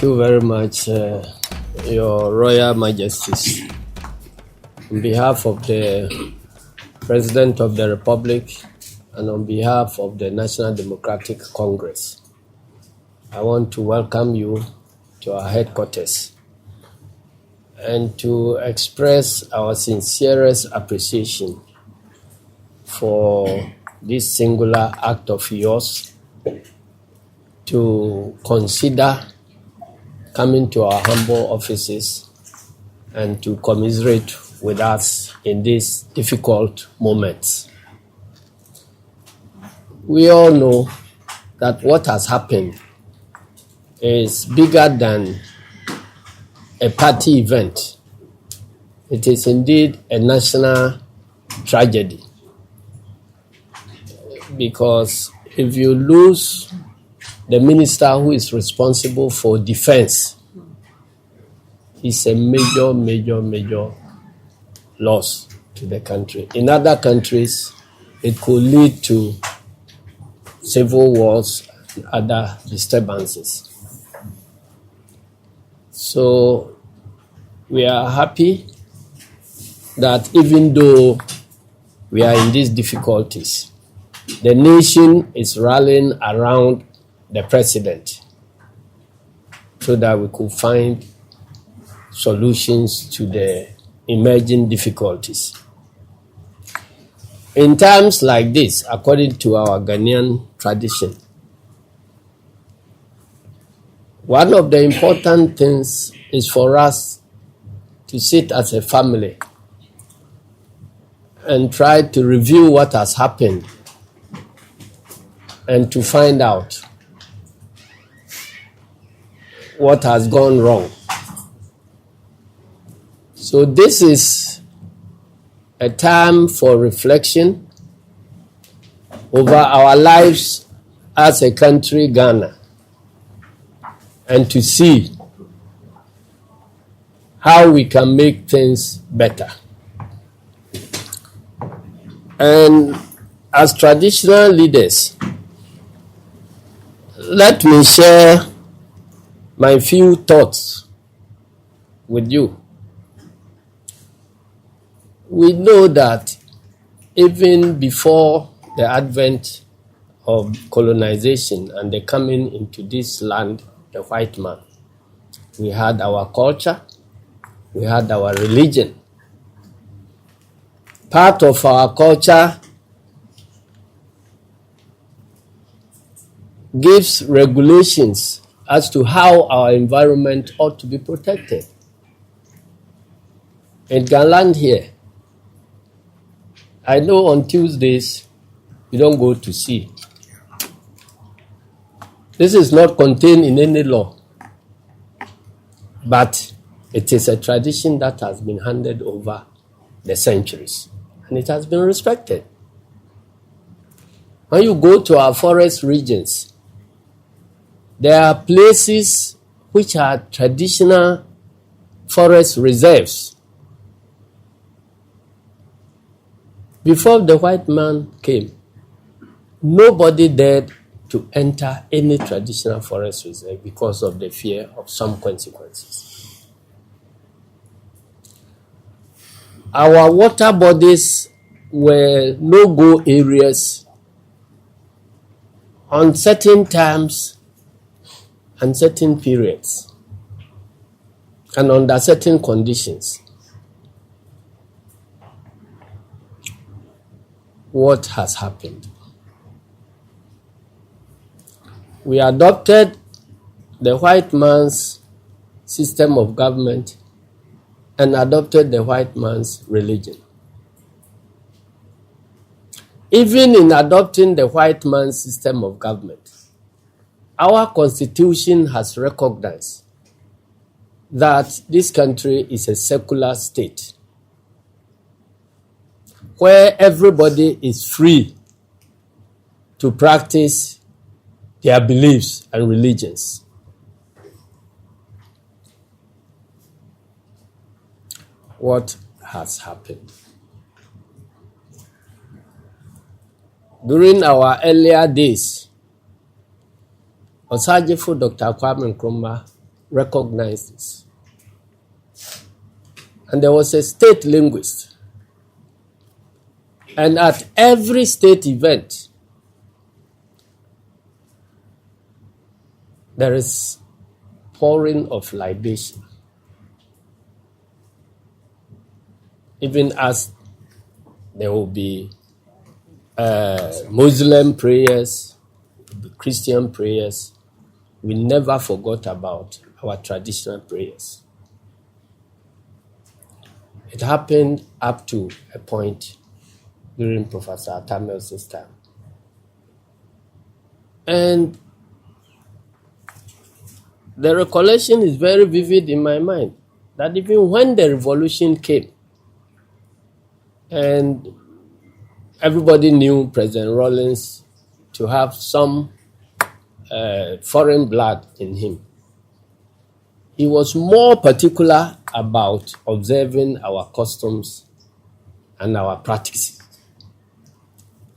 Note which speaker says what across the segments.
Speaker 1: Thank you very much, Your Royal Majesties. On behalf of the President of the Republic and on behalf of the National Democratic Congress, I want to welcome you to our headquarters and to express our sincerest appreciation for this singular act of yours to consider coming to our humble offices and to commiserate with us in these difficult moments. We all know that what has happened is bigger than a party event. It is indeed a national tragedy, because if you lose the minister who is responsible for defense, it's a major loss to the country. In other countries, it could lead to civil wars and other disturbances. So we are happy that even though we are in these difficulties, the nation is rallying around the president so that we could find solutions to the emerging difficulties. In times like this, according to our Ghanaian tradition, one of the important things is for us to sit as a family and try to review what has happened and to find out what has gone wrong. So this is a time for reflection over our lives as a country, Ghana, and to see how we can make things better. And as traditional leaders, let me share my few thoughts with you. We know that even before the advent of colonization and the coming into this land, the white man, we had our culture, we had our religion. Part of our culture gives regulations as to how our environment ought to be protected. In Ghana here, I know on Tuesdays you don't go to sea. This is not contained in any law, but it is a tradition that has been handed over the centuries, and it has been respected. When you go to our forest regions, there are places which are traditional forest reserves. Before the white man came, nobody dared to enter any traditional forest reserve because of the fear of some consequences. Our water bodies were no-go areas on certain times and certain periods and under certain conditions. What has happened? We adopted the white man's system of government and adopted the white man's religion. Even in adopting the white man's system of government, our constitution has recognized that this country is a secular state where everybody is free to practice their beliefs and religions. What has happened? During our earlier days, Osajifo Dr. Kwame Nkrumah recognized this. And there was a state linguist. And at every state event, there is pouring of libation. Even as there will be Muslim prayers, Christian prayers, we never forgot about our traditional prayers. It happened up to a point during Professor Atamel's time. And the recollection is very vivid in my mind that even when the revolution came and everybody knew President Rawlings to have some foreign blood in him, he was more particular about observing our customs and our practices.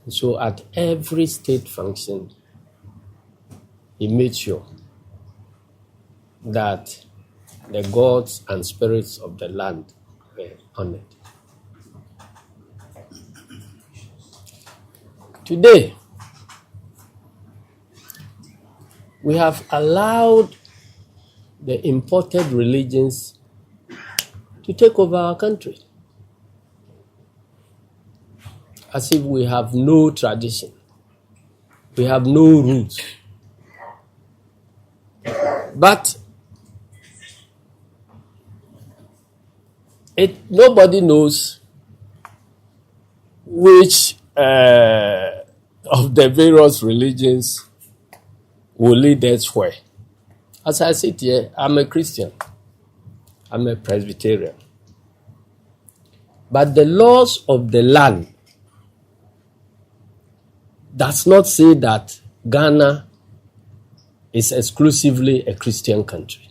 Speaker 1: So at every state function, he made sure that the gods and spirits of the land were honored. Today, we have allowed the imported religions to take over our country, as if we have no tradition, we have no roots. But nobody knows which of the various religions will lead us where. As I sit here, I'm a Christian. I'm a Presbyterian. But the laws of the land does not say that Ghana is exclusively a Christian country.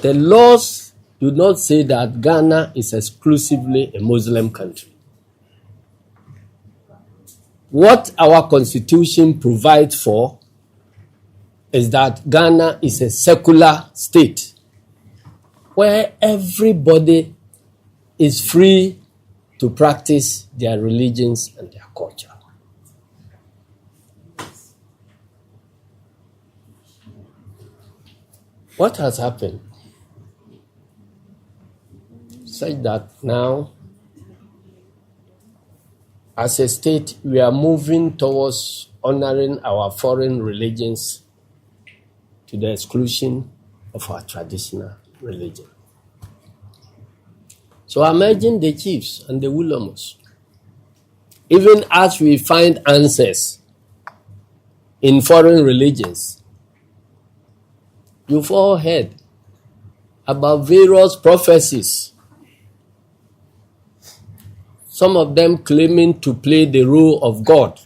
Speaker 1: The laws do not say that Ghana is exclusively a Muslim country. What our constitution provides for is that Ghana is a secular state where everybody is free to practice their religions and their culture. What has happened? Such that now, as a state, we are moving towards honoring our foreign religions to the exclusion of our traditional religion. So I'm urging the chiefs and the Williams, even as we find answers in foreign religions, you've all heard about various prophecies, some of them claiming to play the role of God.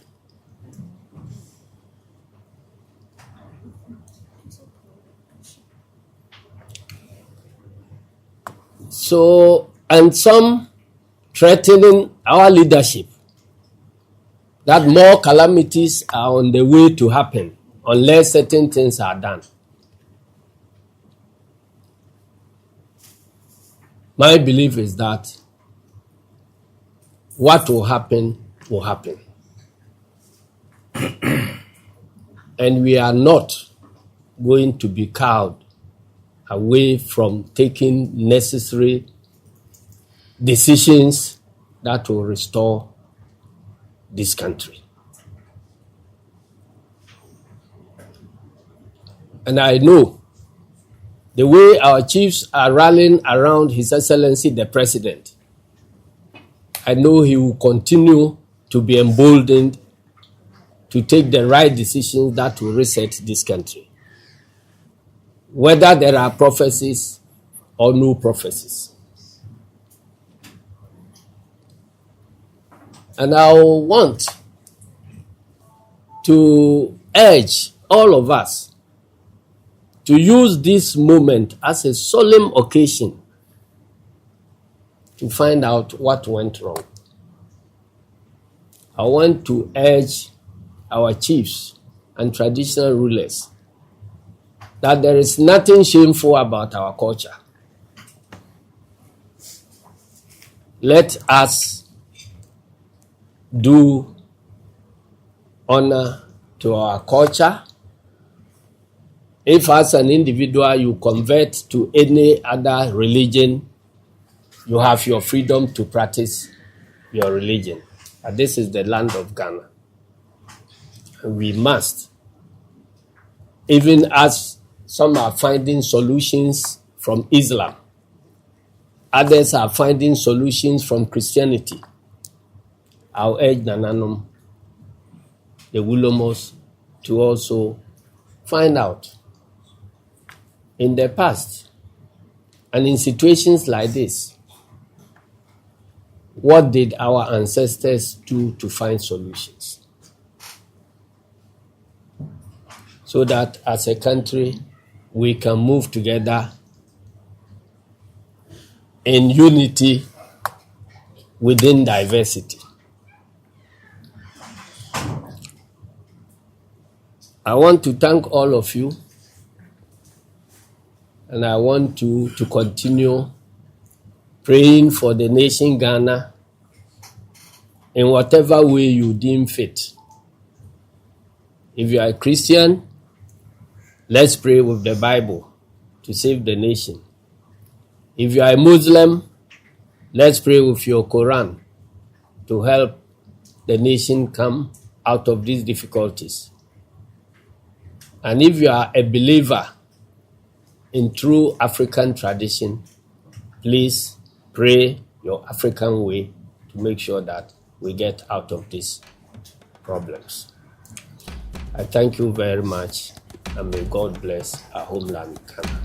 Speaker 1: So, and some threatening our leadership, that more calamities are on the way to happen unless certain things are done. My belief is that what will happen will happen. And we are not going to be cowed away from taking necessary decisions that will restore this country. And I know the way our chiefs are rallying around His Excellency the President, I know he will continue to be emboldened to take the right decisions that will reset this country, whether there are prophecies or no prophecies. And I want to urge all of us to use this moment as a solemn occasion to find out what went wrong. I want to urge our chiefs and traditional rulers that there is nothing shameful about our culture. Let us do honor to our culture. If as an individual you convert to any other religion, you have your freedom to practice your religion. And this is the land of Ghana. And we must, even as some are finding solutions from Islam, others are finding solutions from Christianity. I'll urge Nananum, the Willomos, to also find out in the past and in situations like this, what did our ancestors do to find solutions? So that as a country, we can move together in unity within diversity. I want to thank all of you, and I want to continue praying for the nation Ghana in whatever way you deem fit. If you are a Christian, let's pray with the Bible to save the nation. If you are a Muslim, let's pray with your Quran to help the nation come out of these difficulties. And if you are a believer in true African tradition, please pray your African way to make sure that we get out of these problems. I thank you very much, and may God bless our homeland, Ghana.